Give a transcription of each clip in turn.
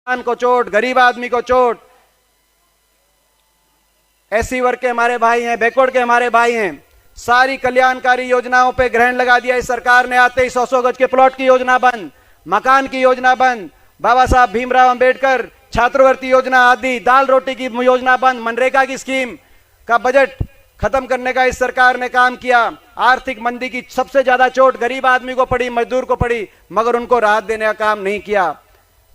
किसान को चोट, गरीब आदमी को चोट, एससी वर्ग के हमारे भाई हैं, बैकवर्ड के हमारे भाई हैं, सारी कल्याणकारी योजनाओं पे ग्रहण लगा दिया इस सरकार ने। आते ही 100 गज के प्लॉट की योजना बंद, मकान की योजना बंद, बाबा साहब भीमराव अंबेडकर छात्रवृत्ति योजना आदि, दाल रोटी की योजना बंद, मनरेगा की स्कीम का बजट खत्म करने का इस सरकार ने काम किया। आर्थिक मंदी की सबसे ज्यादा चोट गरीब आदमी को पड़ी, मजदूर को पड़ी, मगर उनको राहत देने का काम नहीं किया।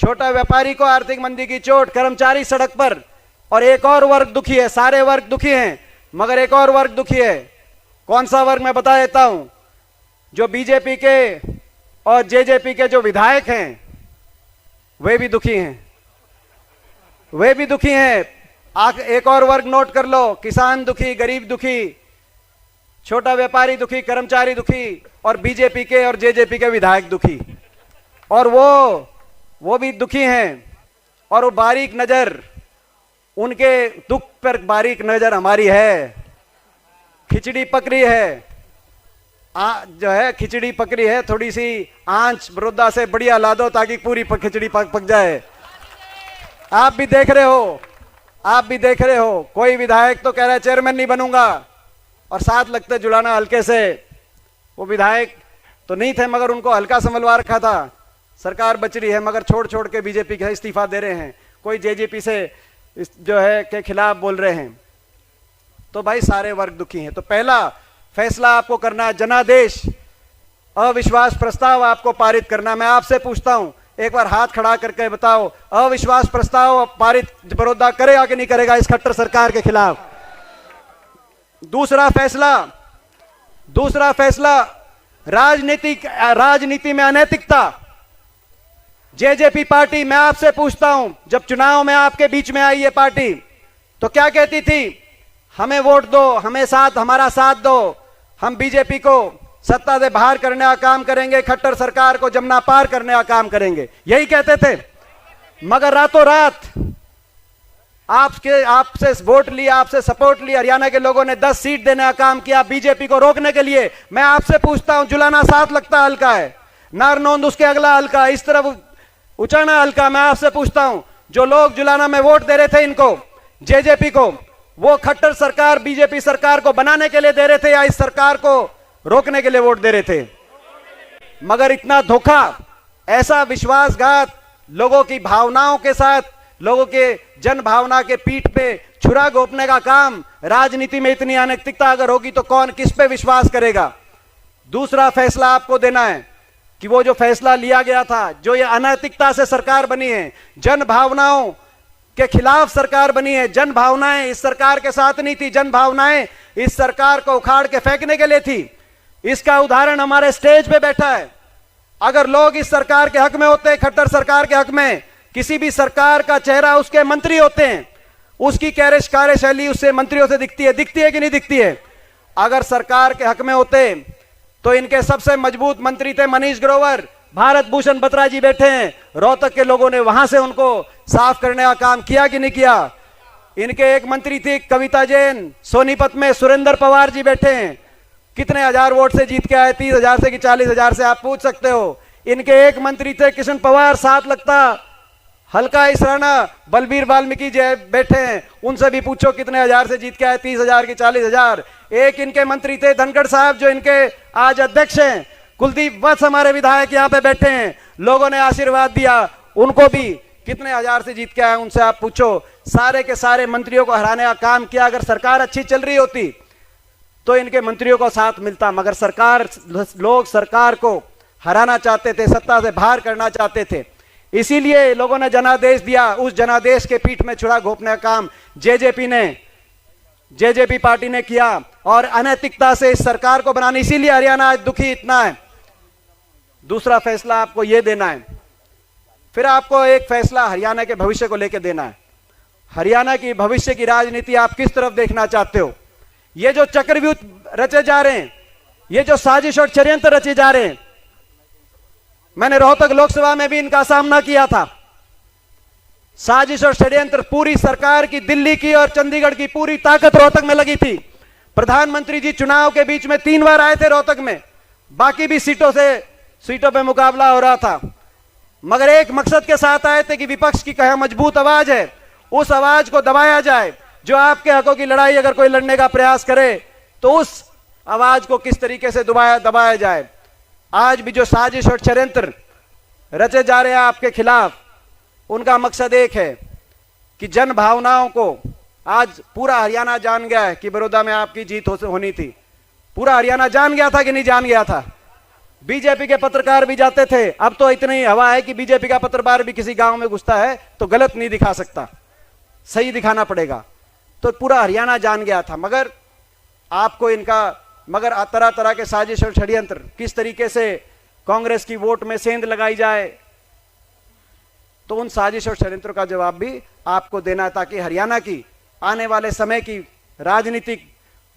छोटा व्यापारी को आर्थिक मंदी की चोट, कर्मचारी सड़क पर, और एक और वर्ग दुखी है। सारे वर्ग दुखी हैं मगर एक और वर्ग दुखी है। कौन सा वर्ग मैं बता देता हूं। जो बीजेपी के और जेजेपी के जो विधायक हैं वे भी दुखी हैं, वे भी दुखी हैं। एक और वर्ग नोट कर लो, किसान दुखी, गरीब दुखी, छोटा व्यापारी दुखी, कर्मचारी दुखी, और बीजेपी के और जेजेपी के विधायक दुखी। और वो भी दुखी हैं। और वो बारीक नजर, उनके दुख पर बारीक नजर हमारी है। खिचड़ी पकड़ी है, जो है खिचड़ी पकड़ी है, थोड़ी सी आंच बरोदा से बढ़िया ला दो ताकि पूरी खिचड़ी पक जाए। आप भी देख रहे हो, आप भी देख रहे हो, कोई विधायक तो कह रहा है चेयरमैन नहीं बनूंगा, और साथ लगते जुलाना हल्के से। वो विधायक तो नहीं थे मगर उनको हल्का संभलवा रखा था। सरकार बच रही है मगर छोड़ छोड़ के बीजेपी के इस्तीफा दे रहे हैं, कोई जेजेपी से जो है के खिलाफ बोल रहे हैं। तो भाई सारे वर्ग दुखी हैं। तो पहला फैसला आपको करना है, जनादेश अविश्वास प्रस्ताव आपको पारित करना। मैं आपसे पूछता हूं, एक बार हाथ खड़ा करके बताओ, अविश्वास प्रस्ताव पारित बड़ौदा करेगा कि नहीं करेगा इस खट्टर सरकार के खिलाफ? दूसरा फैसला राजनीति में अनैतिकता। जेजेपी पार्टी, मैं आपसे पूछता हूं, जब चुनाव में आपके बीच में आई ये पार्टी तो क्या कहती थी? हमें वोट दो, हमें हमारा साथ दो, हम बीजेपी को सत्ता से बाहर करने का काम करेंगे, खट्टर सरकार को जमना पार करने का काम करेंगे, यही कहते थे। मगर रातों रात आपसे वोट लिया, आपसे सपोर्ट लिया, हरियाणा के लोगों ने 10 सीट देने का काम किया बीजेपी को रोकने के लिए। मैं आपसे पूछता हूं, जुलाना साथ लगता हल्का है, नारनौंद उसके अगला हल्का, इस तरफ उचाना हल्का। मैं आपसे पूछता हूं, जो लोग जुलाना में वोट दे रहे थे इनको, जेजेपी को, वो खट्टर सरकार बीजेपी सरकार को बनाने के लिए दे रहे थे या इस सरकार को रोकने के लिए वोट दे रहे थे? मगर इतना धोखा, ऐसा विश्वासघात, लोगों की भावनाओं के साथ, लोगों के जन भावना के पीठ पे छुरा घोंपने का काम। राजनीति में इतनी अनैतिकता अगर होगी तो कौन किस पे विश्वास करेगा? दूसरा फैसला आपको देना है कि वो जो फैसला लिया गया था, जो ये अनैतिकता से सरकार बनी है, जन भावनाओं के खिलाफ सरकार बनी है, जन भावनाएं इस सरकार के साथ नहीं थी, जन भावनाएं इस सरकार को उखाड़ के फेंकने के लिए थी। इसका उदाहरण हमारे स्टेज पे बैठा है। अगर लोग इस सरकार के हक में होते, खट्टर सरकार के हक में, किसी भी सरकार का चेहरा उसके मंत्री होते हैं, उसकी कार्यशैली उससे मंत्रियों से दिखती है कि नहीं दिखती है? अगर सरकार के हक में होते तो इनके सबसे मजबूत मंत्री थे मनीष ग्रोवर, भारत भूषण बत्रा जी बैठे हैं, रोहतक के लोगों ने वहां से उनको साफ करने का काम किया कि नहीं किया? इनके एक मंत्री थी कविता जैन, सोनीपत में सुरेंद्र पवार जी बैठे हैं, कितने हजार वोट से जीत के आए? 30,000 से कि 40,000 से, आप पूछ सकते हो। इनके एक मंत्री थे किशन पवार, साथ लगता हल्का इसराना, बलबीर वाल्मीकि जी बैठे हैं, उनसे भी पूछो कितने हजार से जीत के आए? 30,000 की 40,000। एक इनके मंत्री थे धनखड़ साहब, जो इनके आज अध्यक्ष हैं, कुलदीप वत्स हमारे विधायक यहाँ पे बैठे हैं, लोगों ने आशीर्वाद दिया, उनको भी कितने हजार से जीत के आए? उनसे आप पूछो। सारे के सारे मंत्रियों को हराने का काम किया। अगर सरकार अच्छी चल रही होती तो इनके मंत्रियों को साथ मिलता, मगर लोग सरकार को हराना चाहते थे, सत्ता से बाहर करना चाहते थे, इसीलिए लोगों ने जनादेश दिया। उस जनादेश के पीठ में छुरा घोंपने का काम जेजेपी पार्टी ने किया और अनैतिकता से इस सरकार को बनाने, इसीलिए हरियाणा आज दुखी इतना है। दूसरा फैसला आपको यह देना है। फिर आपको एक फैसला हरियाणा के भविष्य को लेकर देना है। हरियाणा की भविष्य की राजनीति आप किस तरफ देखना चाहते हो? ये जो चक्रव्यूह रचे जा रहे हैं, ये जो साजिश और षड्यंत्र रचे जा रहे हैं, मैंने रोहतक लोकसभा में भी इनका सामना किया था। साजिश और षड्यंत्र, पूरी सरकार की, दिल्ली की और चंडीगढ़ की पूरी ताकत रोहतक में लगी थी। प्रधानमंत्री जी चुनाव के बीच में 3 बार आए थे रोहतक में, बाकी भी सीटों पे मुकाबला हो रहा था। मगर एक मकसद के साथ आए थे कि विपक्ष की कहा मजबूत आवाज है, उस आवाज को दबाया जाए। जो आपके हकों की लड़ाई अगर कोई लड़ने का प्रयास करे तो उस आवाज को किस तरीके से दबाया जाए। आज भी जो साजिश और षड्यंत्र रचे जा रहे हैं आपके खिलाफ, उनका मकसद एक है कि जन भावनाओं को, आज पूरा हरियाणा जान गया है कि बड़ौदा में आपकी जीत होनी थी। पूरा हरियाणा जान गया था कि नहीं जान गया था? बीजेपी के पत्रकार भी जाते थे। अब तो इतनी हवा है कि बीजेपी का पत्रकार भी किसी गांव में घुसता है तो गलत नहीं दिखा सकता, सही दिखाना पड़ेगा। तो पूरा हरियाणा जान गया था। मगर आपको मगर तरह तरह के साजिश और षड्यंत्र, किस तरीके से कांग्रेस की वोट में सेंध लगाई जाए, तो उन साजिश और षड्यंत्रों का जवाब भी आपको देना है, ताकि हरियाणा की आने वाले समय की राजनीतिक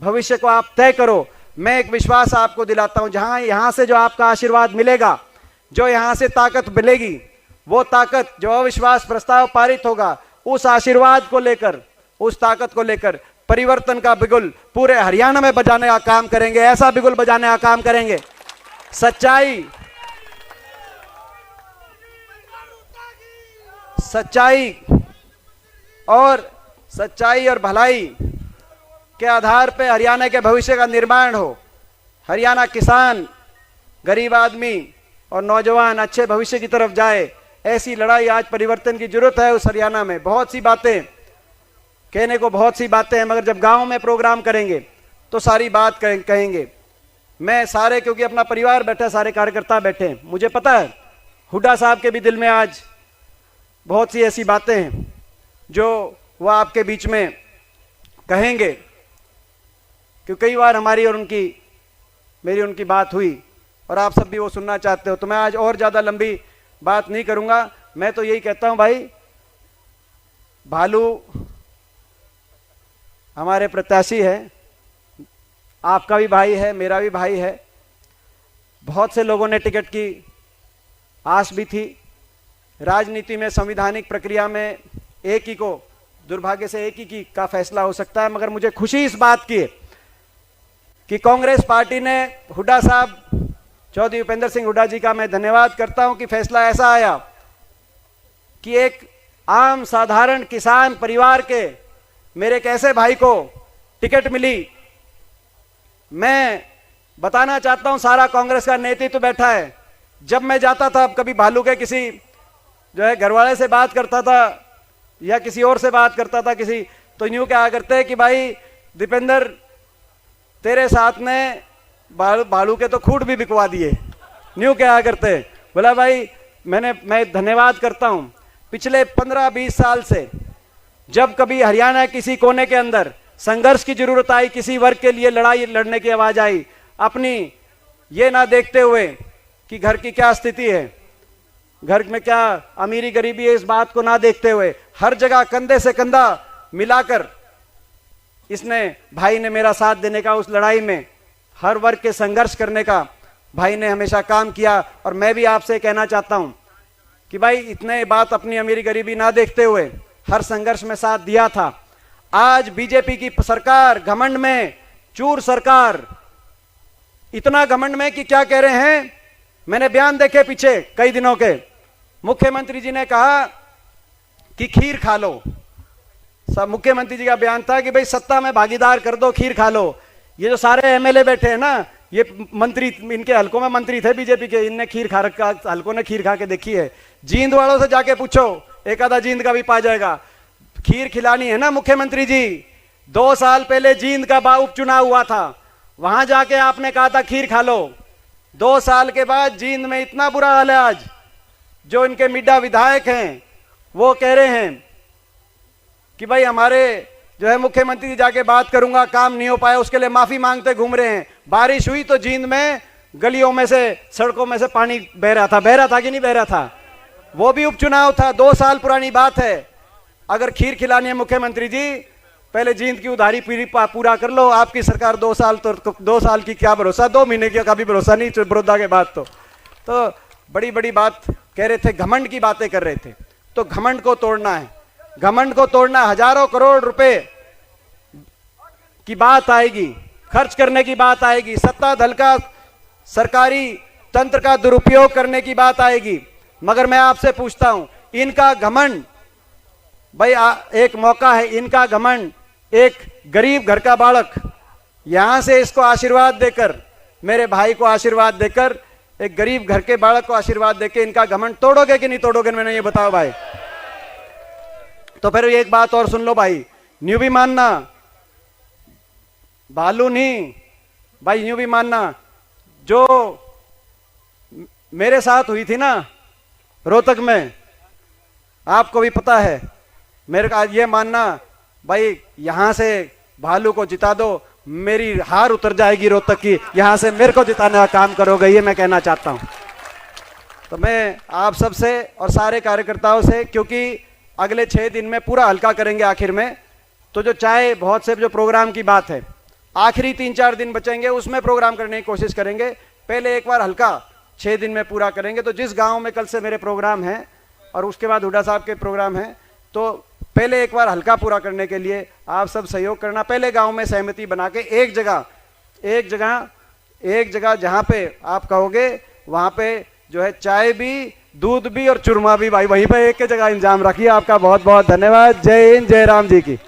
भविष्य को आप तय करो। मैं एक विश्वास आपको दिलाता हूं, जहां यहां से जो आपका आशीर्वाद मिलेगा, जो यहां से ताकत मिलेगी, वो ताकत, जो अविश्वास प्रस्ताव पारित होगा, उस आशीर्वाद को लेकर, उस ताकत को लेकर परिवर्तन का बिगुल पूरे हरियाणा में बजाने का काम करेंगे। ऐसा बिगुल बजाने का काम करेंगे। सच्चाई और भलाई के आधार पे हरियाणा के भविष्य का निर्माण हो। हरियाणा किसान, गरीब आदमी और नौजवान अच्छे भविष्य की तरफ जाए, ऐसी लड़ाई आज परिवर्तन की जरूरत है उस हरियाणा में। बहुत सी बातें कहने को, बहुत सी बातें हैं, मगर जब गांव में प्रोग्राम करेंगे तो सारी बात कहेंगे। मैं सारे, क्योंकि अपना परिवार बैठा, सारे कार्यकर्ता बैठे हैं, मुझे पता है हुड्डा साहब के भी दिल में आज बहुत सी ऐसी बातें हैं जो वो आपके बीच में कहेंगे। क्योंकि कई बार हमारी और मेरी उनकी बात हुई और आप सब भी वो सुनना चाहते हो, तो मैं आज और ज़्यादा लंबी बात नहीं करूंगा। मैं तो यही कहता हूं, भाई भालू हमारे प्रत्याशी है, आपका भी भाई है, मेरा भी भाई है। बहुत से लोगों ने टिकट की आस भी थी। राजनीति में, संवैधानिक प्रक्रिया में एक ही को, दुर्भाग्य से एक ही का फैसला हो सकता है। मगर मुझे खुशी इस बात की है कि कांग्रेस पार्टी ने, हुड्डा साहब, चौधरी उपेंद्र सिंह हुड्डा जी का मैं धन्यवाद करता हूं कि फैसला ऐसा आया कि एक आम साधारण किसान परिवार के मेरे एक ऐसे भाई को टिकट मिली। मैं बताना चाहता हूं, सारा कांग्रेस का नेतृत्व बैठा है। जब मैं जाता था, कभी भालू के किसी जो है घरवाले से बात करता था या किसी और से बात करता था किसी, तो यूं क्या करते कि भाई दीपेंद्र, तेरे साथ में भालू के तो खूट भी बिकवा दिए। न्यू क्या करते, बोला भाई मैं धन्यवाद करता हूं। पिछले 15-20 साल से जब कभी हरियाणा किसी कोने के अंदर संघर्ष की जरूरत आई, किसी वर्ग के लिए लड़ाई लड़ने की आवाज आई, अपनी ये ना देखते हुए कि घर की क्या स्थिति है, घर में क्या अमीरी गरीबी है, इस बात को ना देखते हुए हर जगह कंधे से कंधा मिलाकर भाई ने मेरा साथ देने का, उस लड़ाई में हर वर्ग के संघर्ष करने का भाई ने हमेशा काम किया। और मैं भी आपसे कहना चाहता हूं कि भाई इतने बात अपनी अमीरी गरीबी ना देखते हुए हर संघर्ष में साथ दिया था। आज बीजेपी की सरकार घमंड में, चूर सरकार, इतना घमंड में कि क्या कह रहे हैं, मैंने बयान देखे पीछे कई दिनों के, मुख्यमंत्री जी ने कहा कि खीर खा लो। सब मुख्यमंत्री जी का बयान था कि भाई सत्ता में भागीदार कर दो, खीर खा लो। ये जो सारे एमएलए बैठे हैं ना, ये मंत्री, इनके हलकों में मंत्री थे बीजेपी के, इनने खीर खा रखा, हलकों ने खीर खा के देखी है। जींद वालों से जाके पूछो, एक आधा जींद का भी पा जाएगा। खीर खिलानी है ना मुख्यमंत्री जी। 2 साल पहले जींद का उपचुनाव हुआ था, वहां जाके आपने कहा था खीर खा लो। 2 साल के बाद जींद में इतना बुरा हाल है। आज जो इनके मिड्डा विधायक हैं वो कह रहे हैं कि भाई हमारे जो है मुख्यमंत्री जी जाके बात करूंगा, काम नहीं हो पाया, उसके लिए माफी मांगते घूम रहे हैं। बारिश हुई तो जींद में गलियों में से, सड़कों में से पानी बह रहा था कि नहीं बह रहा था? वो भी उपचुनाव था, 2 साल पुरानी बात है। अगर खीर खिलानी है मुख्यमंत्री जी, पहले जींद की उधारी पूरा कर लो। आपकी सरकार 2 साल, तो 2 साल की क्या भरोसा, 2 महीने का भी भरोसा नहीं बड़ौदा के बाद। तो बड़ी बड़ी बात कह रहे थे, घमंड की बातें कर रहे थे। तो घमंड को तोड़ना है, घमंड को तोड़ना, हजारों करोड़ रुपए की बात आएगी, खर्च करने की बात आएगी, सत्ता दल का सरकारी तंत्र का दुरुपयोग करने की बात आएगी। मगर मैं आपसे पूछता हूं, इनका घमंड भाई एक मौका है, इनका घमंड एक गरीब घर का बालक यहां से इसको आशीर्वाद देकर, मेरे भाई को आशीर्वाद देकर, एक गरीब घर के बालक को आशीर्वाद देकर इनका घमंड तोड़ोगे कि नहीं तोड़ोगे? मैंने ये बताओ भाई। तो फिर एक बात और सुन लो भाई, न्यू भी मानना, भालू नहीं भाई, न्यू भी मानना, जो मेरे साथ हुई थी ना रोहतक में, आपको भी पता है, मेरे का ये मानना भाई, यहां से भालू को जिता दो, मेरी हार उतर जाएगी रोहतक की, यहां से मेरे को जिताने का काम करोगे, ये मैं कहना चाहता हूं। तो मैं आप सबसे और सारे कार्यकर्ताओं से, क्योंकि अगले 6 दिन में पूरा हल्का करेंगे आखिर में, तो जो चाहे बहुत से जो प्रोग्राम की बात है, आखिरी 3-4 दिन बचेंगे उसमें प्रोग्राम करने की कोशिश करेंगे। पहले एक बार हल्का 6 दिन में पूरा करेंगे। तो जिस गांव में कल से मेरे प्रोग्राम हैं और उसके बाद हुड्डा साहब के प्रोग्राम हैं, तो पहले एक बार हल्का पूरा करने के लिए आप सब सहयोग करना। पहले गांव में सहमति बना के एक जगह जहां पे आप कहोगे वहां पे जो है चाय भी, दूध भी और चूरमा भी भाई वहीं पे एक जगह इंतजाम रखिए। आपका बहुत बहुत धन्यवाद। जय हिंद, जय राम जी की।